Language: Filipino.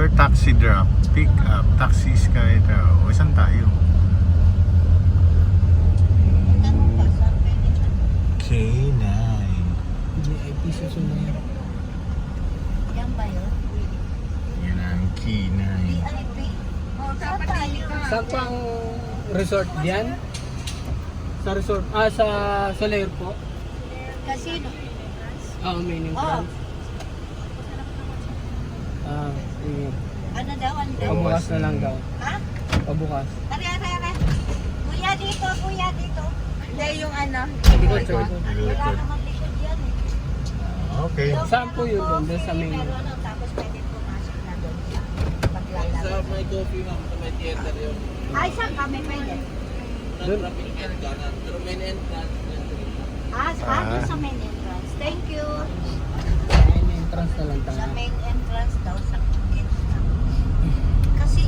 Uber, taxi drop, pick up, taxi sky daw. O, saan tayo? K9. VIP susunod. Yan ba yun? Yan ang K9. VIP. O, saan tayo? Saan pang resort diyan? Sa resort, sa Soler po. Casino. Main entrance. Sige. Ano daw? Ano daw? Pabukas na lang daw. Ha? Pabukas. Are. Kuya dito, kuya dito. Hindi yung ano. Likod, sir. Wala namang likod yan eh. Okay. Saan po yun doon? Doon sa main. Pero ano, tapos pwede pumasok na doon sa paglalaro. may coffee ma'am, sa may theater yun. Ay, saan kami pwede? Traffic and kanan, pero main entrance. Doon sa main entrance. Thank you. Main entrance na lang Sa tayo. main entrance daw sa gitna. Kasi